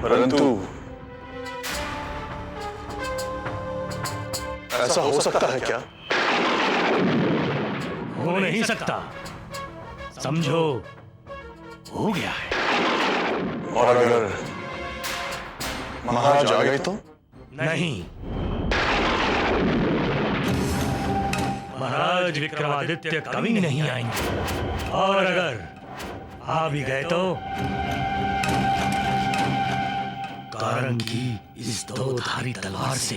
परंतु ऐसा हो सकता है क्या? हो नहीं सकता। समझो, हो गया है। और अगर महाराज आ गए तो? नहीं, महाराज विक्रमादित्य कभी नहीं आएंगे। और अगर आ भी गए तो कारण की इस दो धारी तलवार से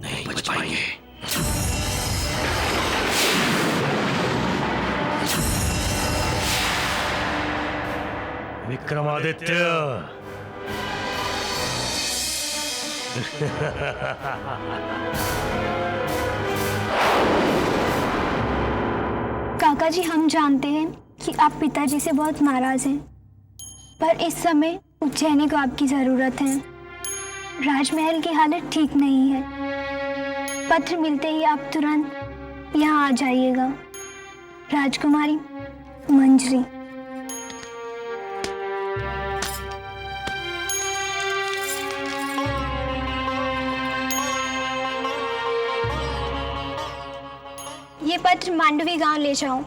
नहीं बच पाएंगे। विक्रमादित्य, काका जी, हम जानते हैं कि आप पिताजी से बहुत नाराज हैं, पर इस समय उज्जैनी को आपकी जरूरत है। राजमहल की हालत ठीक नहीं है। पत्र मिलते ही आप तुरंत यहाँ आ जाइएगा। राजकुमारी मंजरी। ये पत्र मांडवी गांव ले जाओ।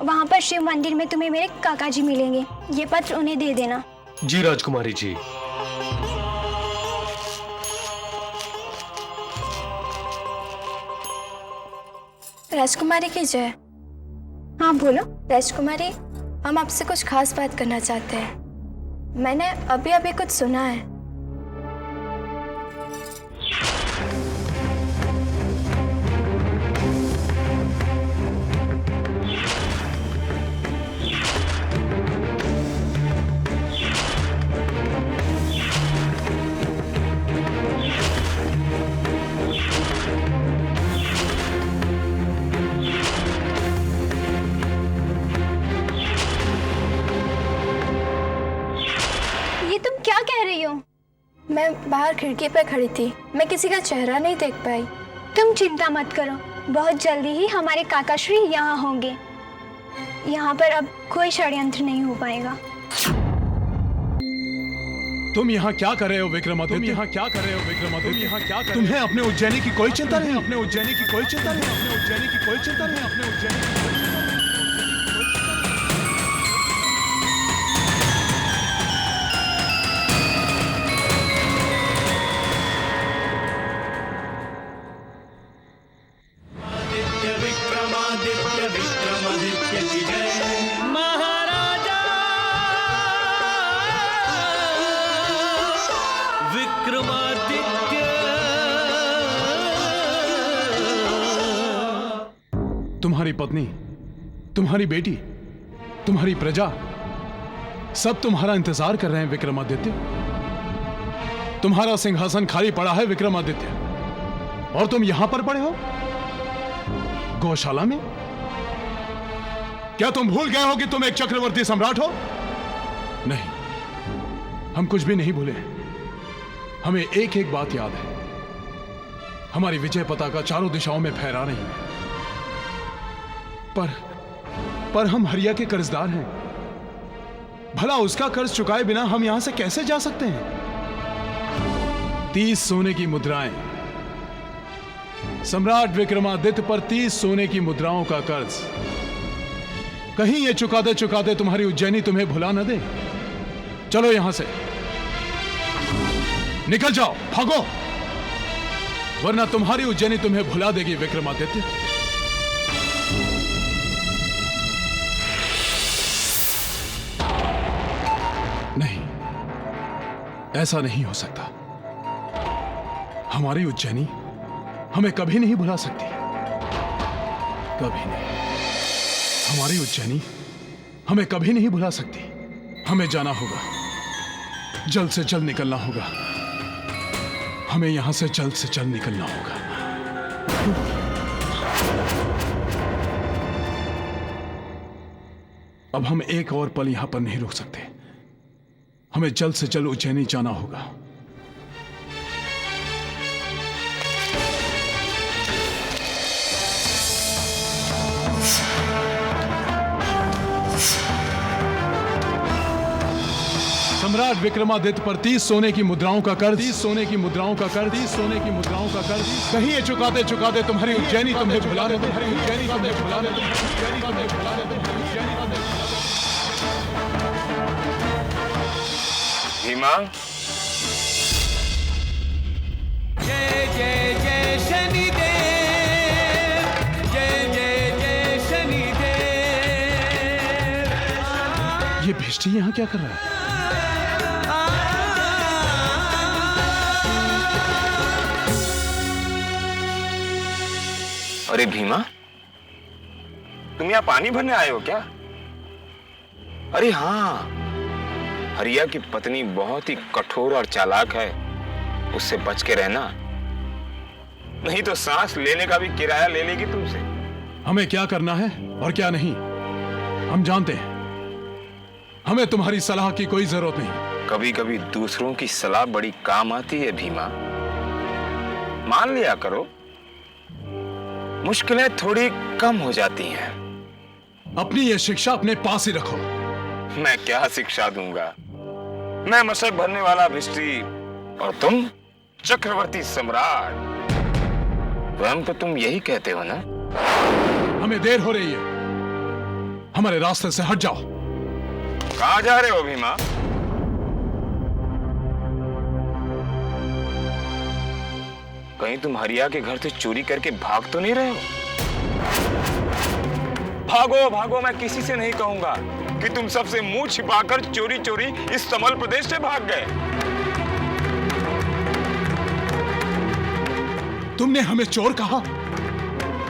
वहां पर शिव मंदिर में तुम्हें मेरे काका जी मिलेंगे। ये पत्र उन्हें दे देना। जी राजकुमारी जी। राजकुमारी की जय। हाँ बोलो। राजकुमारी, हम आपसे कुछ खास बात करना चाहते हैं। मैंने अभी अभी कुछ सुना है। क्या कह रही हो? मैं बाहर खिड़की पर खड़ी थी, मैं किसी का चेहरा नहीं देख पाई। तुम चिंता मत करो, बहुत जल्दी ही हमारे काकाश्री यहाँ होंगे। यहाँ पर अब कोई षड्यंत्र नहीं हो पाएगा। तुम यहाँ क्या कर रहे हो विक्रमादित्य? तुम यहाँ क्या कर रहे हो विक्रमादित्य? तुम यहाँ क्या कर रहे हो? तुम्हें अपने उज्जैनी की कोई चिंता नहीं? अपने उज्जैनी की कोई चिंता नहीं? अपने उज्जैनी की कोई चिंता नहीं? अपने उज्जैनी की कोई चिंता नहीं? महाराजा विक्रमादित्य। तुम्हारी पत्नी, तुम्हारी बेटी, तुम्हारी प्रजा सब तुम्हारा इंतजार कर रहे हैं विक्रमादित्य। तुम्हारा सिंहासन खाली पड़ा है विक्रमादित्य, और तुम यहां पर पड़े हो गौशाला में। क्या तुम भूल गए हो कि तुम एक चक्रवर्ती सम्राट हो? नहीं, हम कुछ भी नहीं भूले। हमें एक एक बात याद है। हमारी विजय पताका चारों दिशाओं में फहरा रही है। पर हम हरिया के कर्जदार हैं। भला उसका कर्ज चुकाए बिना हम यहां से कैसे जा सकते हैं? 30 सोने की मुद्राएं, सम्राट विक्रमादित्य पर 30 सोने की मुद्राओं का कर्ज। कहीं ये चुकाते चुकाते तुम्हारी उज्जैनी तुम्हें भुला न दे। चलो यहां से निकल जाओ, भागो, वरना तुम्हारी उज्जैनी तुम्हें भुला देगी विक्रमादित्य। नहीं, ऐसा नहीं हो सकता। हमारी उज्जैनी हमें कभी नहीं भुला सकती, कभी नहीं। हमारी उज्जैनी हमें कभी नहीं भुला सकती। हमें जाना होगा, जल्द से जल्द निकलना होगा। हमें यहां से जल्द से जल्द निकलना होगा। अब हम एक और पल यहां पर नहीं रुक सकते। हमें जल्द से जल्द उज्जैनी जाना होगा। सम्राट विक्रमादित्य पर 30 सोने की मुद्राओं का कर्ज, 30 सोने की मुद्राओं का कर्ज, 30 सोने की मुद्राओं का कर्ज। कहीं ये चुकाते चुकाते तुम्हारी उज्जैनी तुम्हें भुला दे, तुम्हारी उज्जैनी तुम्हें भुला दे, उज्जैनी तुम्हें भुला दे, उज्जैनी तुम्हें भुला दे। भीमा, जय जय जय शनिदेव, जय जय जय शनिदेव। ये भिष्टी यहाँ क्या कर रहा है? अरे भीमा, तुम यहाँ पानी भरने आए हो क्या? अरे हाँ, हरिया की पत्नी बहुत ही कठोर और चालाक है, उससे बच के रहना, नहीं तो सांस लेने का भी किराया ले लेगी तुमसे। हमें क्या करना है और क्या नहीं हम जानते हैं। हमें तुम्हारी सलाह की कोई जरूरत नहीं। कभी कभी दूसरों की सलाह बड़ी काम आती है भीमा, मान लिया करो, मुश्किलें थोड़ी कम हो जाती हैं। अपनी ये शिक्षा अपने पास ही रखो। मैं क्या शिक्षा दूंगा? मैं मशक भरने वाला भिष्टी और तुम चक्रवर्ती सम्राट। स्वयं तो तुम यही कहते हो ना? हमें देर हो रही है, हमारे रास्ते से हट जाओ। कहां जा रहे हो भीमा? कहीं तुम हरिया के घर से चोरी करके भाग तो नहीं रहे हो? भागो भागो, मैं किसी से नहीं कहूंगा कि तुम सबसे मुंह छिपाकर चोरी चोरी इस समल प्रदेश से भाग गए। तुमने हमें चोर कहा?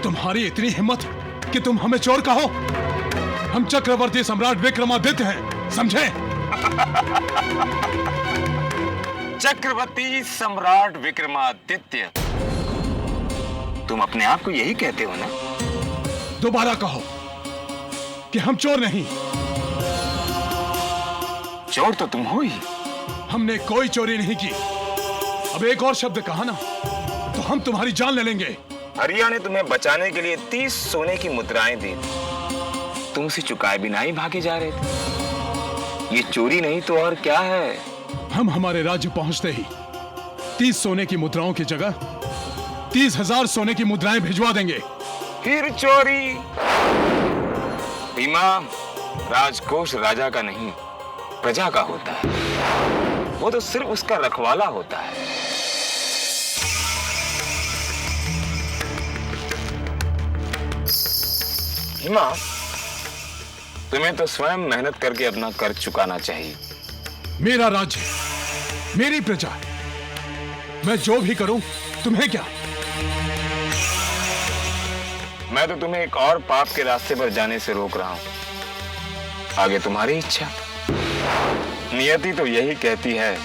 तुम्हारी इतनी हिम्मत कि तुम हमें चोर कहो? हम चक्रवर्ती सम्राट विक्रमादित्य हैं, समझे? चक्रवर्ती सम्राट विक्रमादित्य, तुम अपने आप को यही कहते हो ना? दोबारा कहो कि हम चोर नहीं। चोर तो तुम हो ही। हमने कोई चोरी नहीं की। अब एक और शब्द कहा ना तो हम तुम्हारी जान ले लेंगे। हरिया ने तुम्हें बचाने के लिए 30 सोने की मुद्राएं दी, तुमसे चुकाए बिना ही भागे जा रहे थे। ये चोरी नहीं तो और क्या है? हम हमारे राज्य पहुंचते ही 30 सोने की मुद्राओं की जगह 30,000 सोने की मुद्राएं भिजवा देंगे। फिर चोरी? भीमा, राजकोष राजा का नहीं, प्रजा का होता है। वो तो सिर्फ उसका रखवाला होता है। भीमा, तुम्हें तो स्वयं मेहनत करके अपना कर्ज चुकाना चाहिए। मेरा राज्य, मेरी प्रजा, मैं जो भी करूं तुम्हें क्या? मैं तो तुम्हें एक और पाप के रास्ते पर जाने से रोक रहा हूं। आगे तुम्हारी इच्छा। नियति तो यही कहती है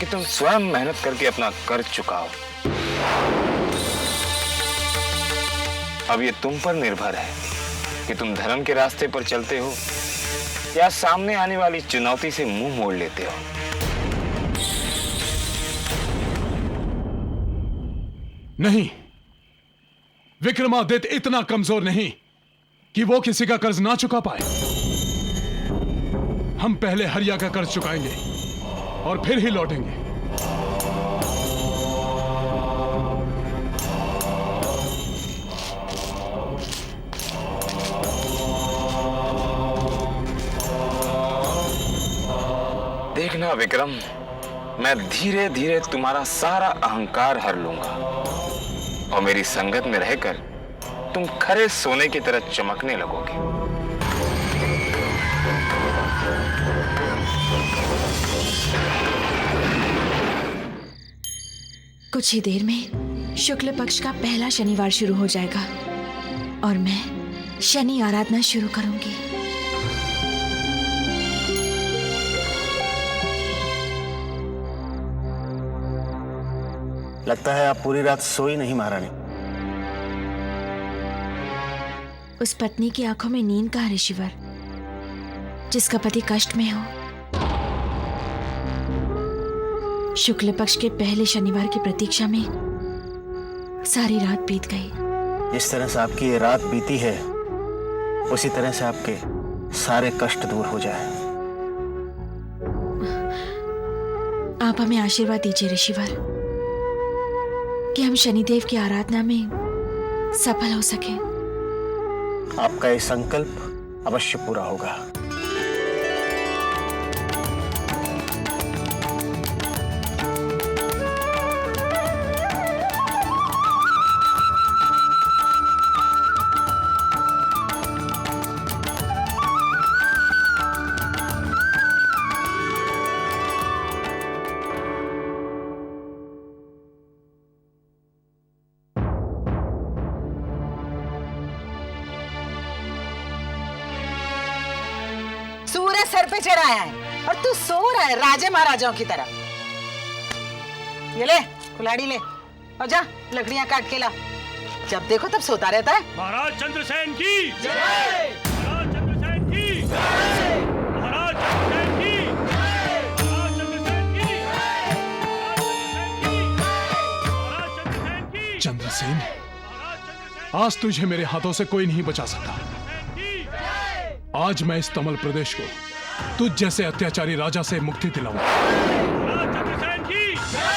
कि तुम स्वयं मेहनत करके अपना कर्ज चुकाओ। अब ये तुम पर निर्भर है कि तुम धर्म के रास्ते पर चलते हो या सामने आने वाली चुनौती से मुंह मोड़ लेते हो। नहीं, विक्रमादित्य इतना कमजोर नहीं कि वो किसी का कर्ज ना चुका पाए। हम पहले हरिया का कर्ज चुकाएंगे और फिर ही लौटेंगे। देखना विक्रम, मैं धीरे धीरे तुम्हारा सारा अहंकार हर लूंगा और मेरी संगत में रहकर तुम खरे सोने की तरह चमकने लगोगे। कुछ ही देर में शुक्ल पक्ष का पहला शनिवार शुरू हो जाएगा और मैं शनि आराधना शुरू करूंगी। लगता है आप पूरी रात सोई नहीं महारानी। उस पत्नी की आंखों में नींद का है ऋषिवर, जिसका पति कष्ट में हो। शुक्ल पक्ष के पहले शनिवार की प्रतीक्षा में सारी रात बीत गई। जिस तरह से आपकी ये रात बीती है उसी तरह से आपके सारे कष्ट दूर हो जाए। आप हमें आशीर्वाद दीजिए ऋषिवर कि हम शनिदेव की आराधना में सफल हो सके। आपका ये संकल्प अवश्य पूरा होगा। सूरज सर पे चढ़ाया है और तू सो रहा है राजे महाराजाओं की तरह। ये ले कुल्हाड़ी ले और जा लकड़ियां काट के ला। जब देखो तब सोता रहता है। महाराज चंद्रसेन की जय, महाराज चंद्रसेन की जय, महाराज चंद्रसेन की जय, महाराज चंद्रसेन की जय, महाराज चंद्रसेन की। चंद्रसेन, आज तुझे मेरे हाथों से कोई नहीं बचा सकता। आज मैं इस तमल प्रदेश को तुझ जैसे अत्याचारी राजा से मुक्ति दिलाऊंगा। महाराज चंद्रसेन की जय,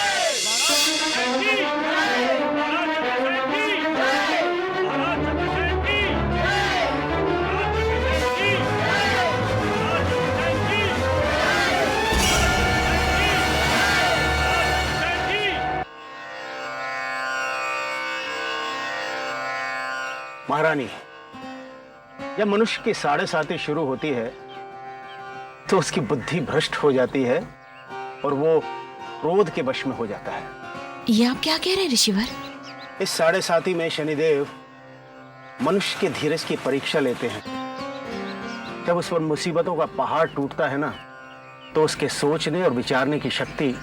महाराज चंद्रसेन की जय, महाराज चंद्रसेन की जय, महाराज चंद्रसेन की जय, महाराज चंद्रसेन की जय, महाराज चंद्रसेन की। महारानी, जब मनुष्य की साढ़े साती शुरू होती है तो उसकी बुद्धि भ्रष्ट हो जाती है और वो क्रोध के वश में हो जाता है। ये आप क्या कह रहे हैं ऋषिवर? इस साढ़े साती में शनिदेव मनुष्य के धीरज की परीक्षा लेते हैं। जब उस पर मुसीबतों का पहाड़ टूटता है ना, तो उसके सोचने और विचारने की शक्ति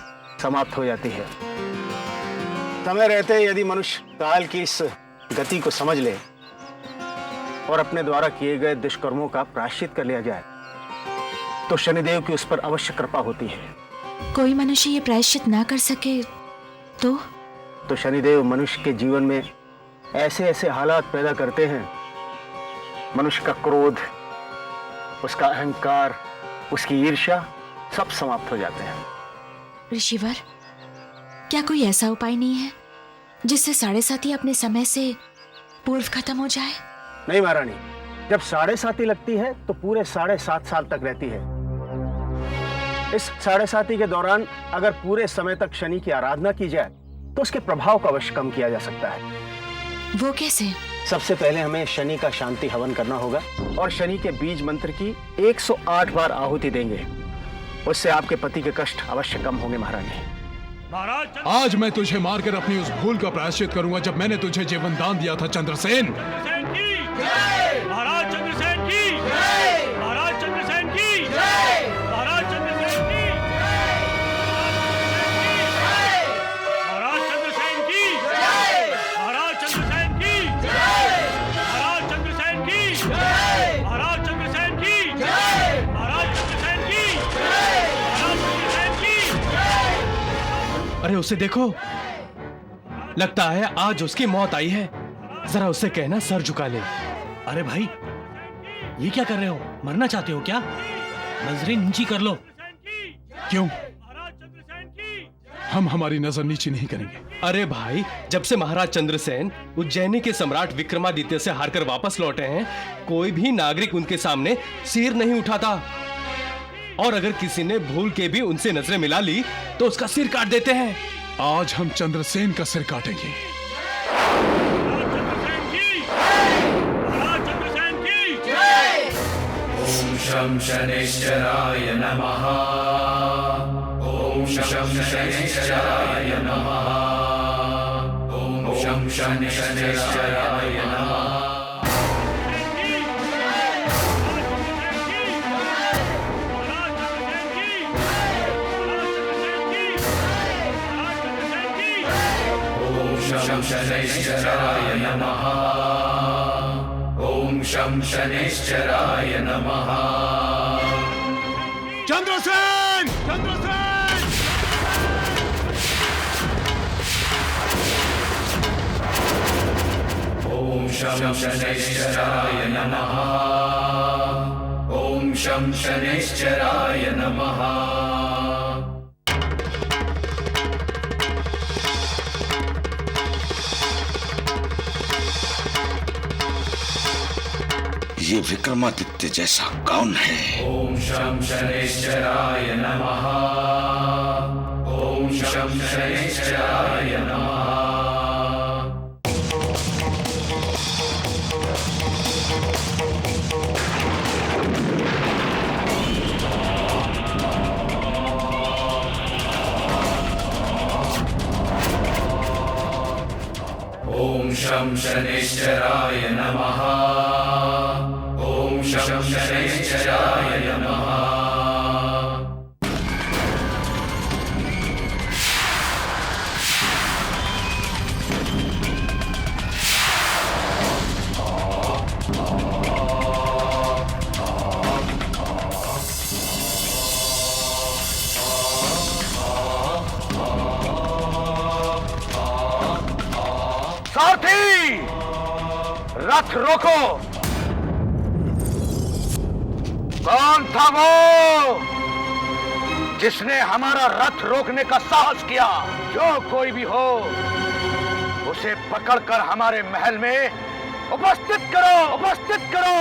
समाप्त हो जाती है। समय रहते यदि मनुष्य काल की इस गति को समझ ले और अपने द्वारा किए गए दुष्कर्मों का प्रायश्चित कर लिया जाए, तो शनिदेव की उस पर अवश्य कृपा होती है। कोई मनुष्य ये प्रायश्चित ना कर सके तो शनिदेव मनुष्य के जीवन में ऐसे ऐसे हालात पैदा करते हैं, मनुष्य का क्रोध, उसका अहंकार, उसकी ईर्ष्या सब समाप्त हो जाते हैं। ऋषिवर, क्या कोई ऐसा उपाय नहीं है जिससे साढ़े साती अपने समय से पूर्व खत्म हो जाए? नहीं महारानी, जब साढ़े साती लगती है तो पूरे 7.5 साल तक रहती है। इस साढ़े साती के दौरान अगर पूरे समय तक शनि की आराधना की जाए तो उसके प्रभाव को अवश्य कम किया जा सकता है। वो कैसे? सबसे पहले हमें शनि का शांति हवन करना होगा और शनि के बीज मंत्र की 108 बार आहुति देंगे। उससे आपके पति के कष्ट अवश्य कम होंगे महारानी। आज मैं तुझे मारकर अपनी उस भूल का प्रायश्चित करूंगा जब मैंने तुझे जीवन दान दिया था चंद्रसेन। महाराज चंद्रसेन की जय, महाराज चंद्रसेन की जय, महाराज चंद्रसेन की जय, महाराज चंद्रसेन की जय, महाराज चंद्रसेन की जय, महाराज चंद्रसेन की जय, महाराज चंद्रसेन की जय, महाराज चंद्रसेन की जय, महाराज चंद्रसेन की जय। अरे उसे देखो, लगता है आज उसकी मौत आई है। जरा उससे कहना सर झुका ले। अरे भाई, ये क्या कर रहे हो? मरना चाहते हो क्या? नजरें नीची कर लो। क्यों? हम हमारी नजर नीची नहीं करेंगे। अरे भाई, जब से महाराज चंद्रसेन उज्जैनी के सम्राट विक्रमादित्य से हारकर वापस लौटे हैं, कोई भी नागरिक उनके सामने सिर नहीं उठाता। और अगर किसी ने भूल के भी उनसे नजरें मिला ली तो उसका सिर काट देते हैं। आज हम चंद्रसेन का सिर काटेंगे। ओम शं शनैश्चराय नमः। ओम शं शनैश्चराय नमः। ओम शं शनैश्चराय नमः। शं शनैश्चराय नमः। ओम शं शनैश्चराय नमः। चंद्रसेन! चंद्रसेन! ओम शं शनैश्चराय नमः। ओम शं शनैश्चराय नमः। ये विक्रमादित्य जैसा कौन है? ॐ शं शनैश्चराय नमः। ॐ शं शनैश्चराय नमः। ॐ शं शनैश्चराय नमः। ॐ शं शनैश्चराय नमः। सारथी, रथ रोको। कौन था वो जिसने हमारा रथ रोकने का साहस किया? जो कोई भी हो, उसे पकड़कर हमारे महल में उपस्थित करो, उपस्थित करो।